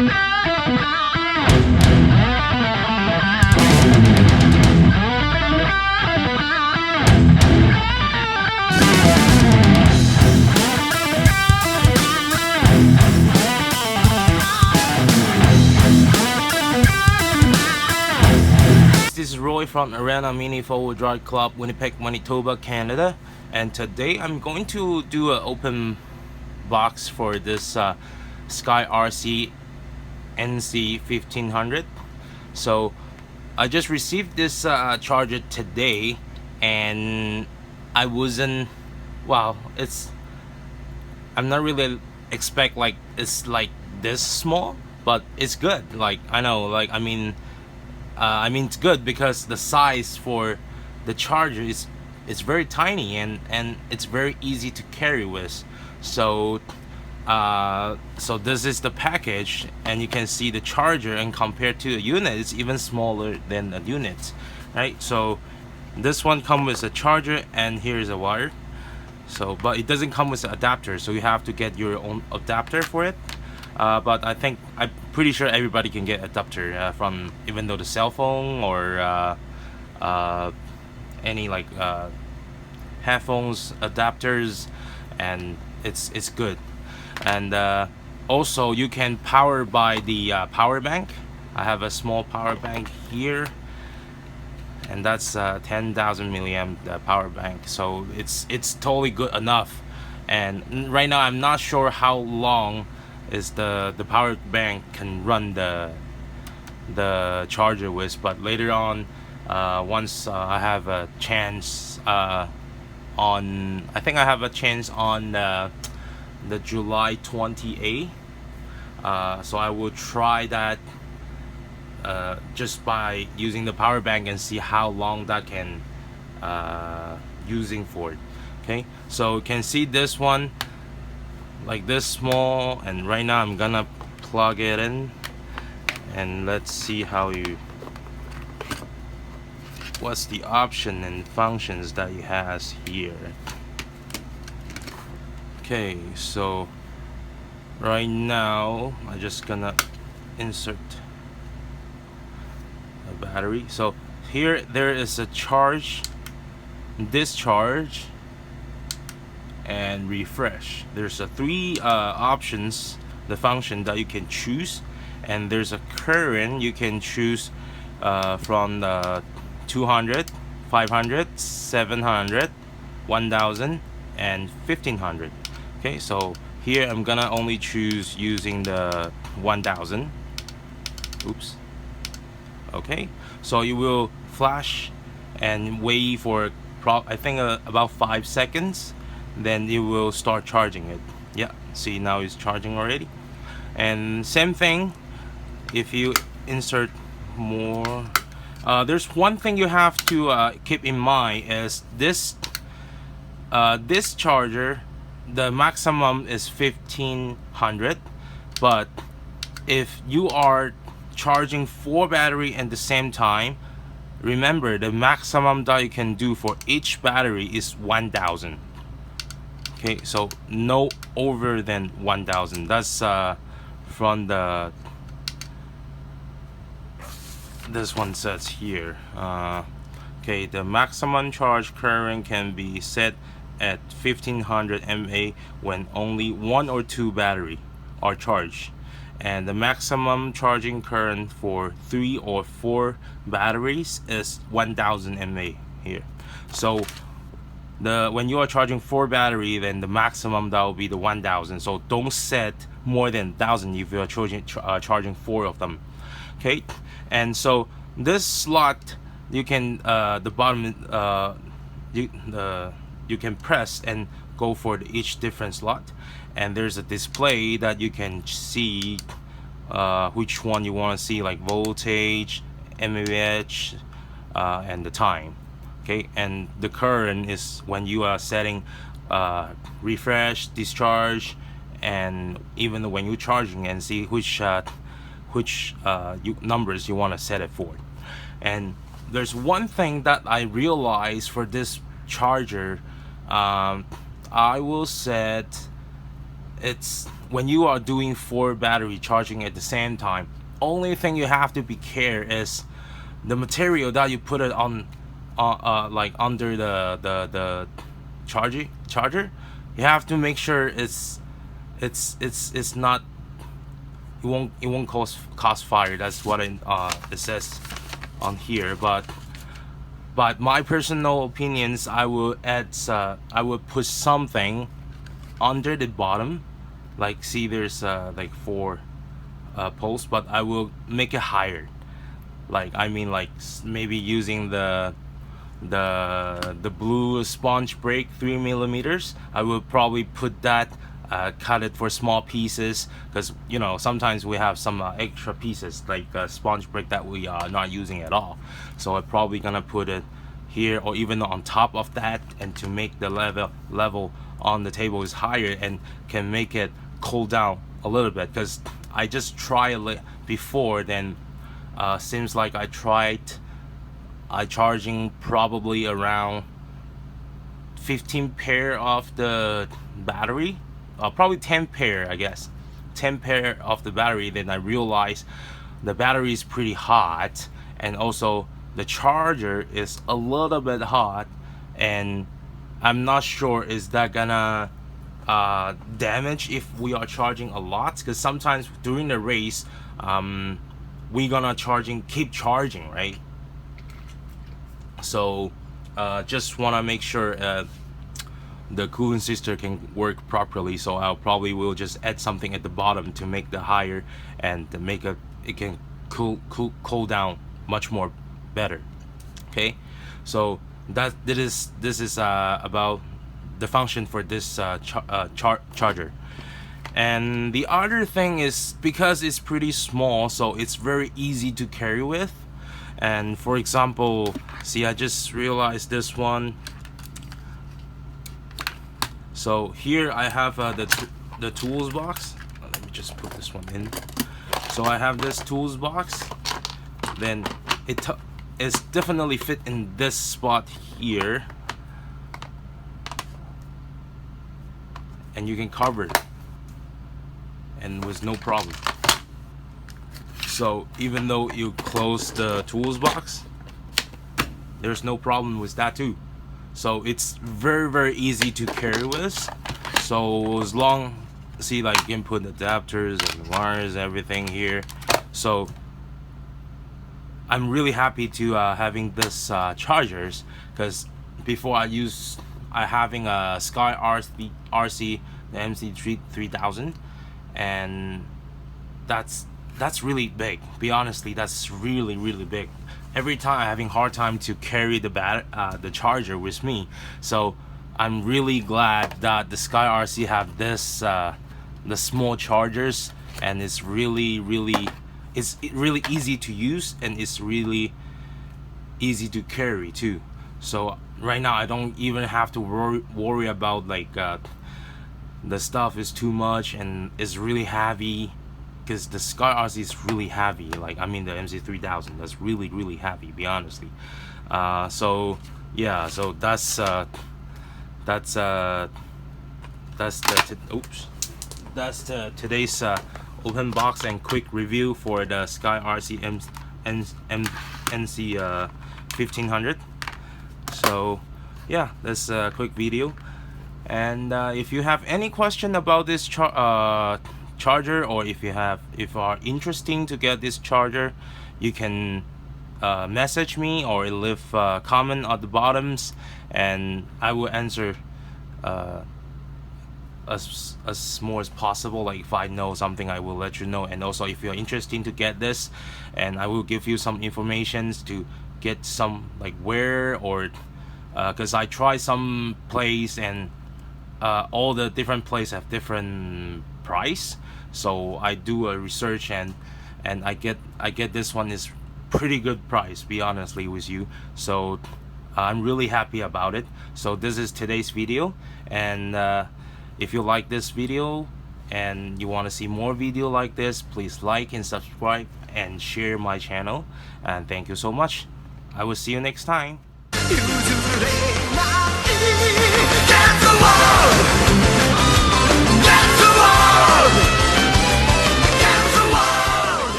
This is Roy from Arena Mini 4-Wheel Drive Club, Winnipeg, Manitoba, Canada, and today I'm going to do an open box for this skyrc NC1500. So I just received this charger today, and I wasn't, wow, I'm not really expect like it's like this small, but it's good. Like, I know, like, I mean it's good because the size for the charger is very tiny, and it's very easy to carry with. So so this is the package, and you can see the charger, and compared to the unit, it's even smaller than the unit, right? So this one comes with a charger, and here's a wire. So, but it doesn't come with an adapter, so you have to get your own adapter for it. But I'm pretty sure everybody can get adapter from even though the cell phone or any like headphones adapters, and it's good. And also you can power by the power bank. I have a small power bank here, and that's 10,000 milliamp power bank, so it's totally good enough. And right now I'm not sure how long is the power bank can run the charger with, but later on, once I have a chance I think I have a chance on the July 28th, so I will try that just by using the power bank and see how long that can using for it. Okay, so you can see this one like this small, and right now I'm gonna plug it in, and let's see what's the option and functions that it has here. Okay, so right now I'm just gonna insert a battery. So here there is a charge, discharge, and refresh. There's three options, the function that you can choose, and there's a current you can choose from the 200, 500, 700, 1000, and 1500. Okay, so here I'm gonna only choose using the 1000. Oops. Okay, so you will flash and wait for I think about 5 seconds, then you will start charging it. Yeah, see, now it's charging already. And same thing if you insert more. There's one thing you have to keep in mind is this charger, the maximum is 1500, but if you are charging 4 battery at the same time, remember the maximum that you can do for each battery is 1000. Okay, so no over than 1000. That's from this one says here. Okay, the maximum charge current can be set at 1500 mA when only 1 or 2 battery are charged, and the maximum charging current for 3 or 4 batteries is 1000 mA here. So when you are charging 4 battery, then the maximum that will be the 1000. So don't set more than 1000 if you are charging 4 of them. Okay, and so this slot you can the bottom you can press and go for each different slot, and there's a display that you can see which one you want to see, like voltage, mAh, and the time. Okay, and the current is when you are setting refresh, discharge, and even when you're charging, and see which numbers you want to set it for. And there's one thing that I realized for this charger, I will set it's when you are doing 4 battery charging at the same time, only thing you have to be care is the material that you put it on, like under the charger. You have to make sure it's not, it won't cause fire. That's what it says on here. But my personal opinions, I will add I will put something under the bottom, like see there's like 4 posts, but I will make it higher, like I mean like maybe using the blue sponge break 3mm. I will probably put that, cut it for small pieces, because you know sometimes we have some extra pieces like sponge break that we are not using at all. So I'm probably gonna put it here or even on top of that, and to make the level on the table is higher and can make it cool down a little bit. Because I just tried it before, then seems like I charging probably around 15 pair of the battery, probably 10 pair, I guess 10 pair of the battery. Then I realized the battery is pretty hot, and also the charger is a little bit hot, and I'm not sure is that gonna damage if we are charging a lot, because sometimes during the race we gonna keep charging, right? So just want to make sure the cooling system can work properly. So I'll probably will just add something at the bottom to make the higher, and to make it can cool down much more better. Okay, so this is about the function for this charger. And the other thing is, because it's pretty small, so it's very easy to carry with. And for example, see, I just realized this one. So here I have the tools box. Let me just put this one in. So I have this tools box, then it's definitely fit in this spot here, and you can cover it and with no problem. So even though you close the tools box, there's no problem with that too. So it's very easy to carry with. So as long, see, like you can put adapters and wires, everything here. So I'm really happy to having this chargers, because before I having a skyrc, the NC1500, and that's really big. Be honestly, that's really big. Every time I'm having hard time to carry the charger with me. So I'm really glad that the skyrc have this the small chargers, and it's really easy to use, and it's really easy to carry too. So right now I don't even have to worry about like the stuff is too much and it's really heavy, because the skyrc is really heavy. Like I mean the NC3000, that's really heavy, be honestly. So yeah, so that's today's open box and quick review for the skyrc NC1500. So yeah, that's a quick video. And if you have any question about this charger, or if you are interested to get this charger, you can message me or leave a comment at the bottoms, and I will answer as more as possible. Like if I know something, I will let you know. And also if you're interested to get this, and I will give you some informations to get some like where, or because I try some place, and all the different places have different price. So I do a research, and I get this one is pretty good price, be honestly with you. So I'm really happy about it. So this is today's video, and if you like this video and you want to see more video like this, please like and subscribe and share my channel. And thank you so much. I will see you next time.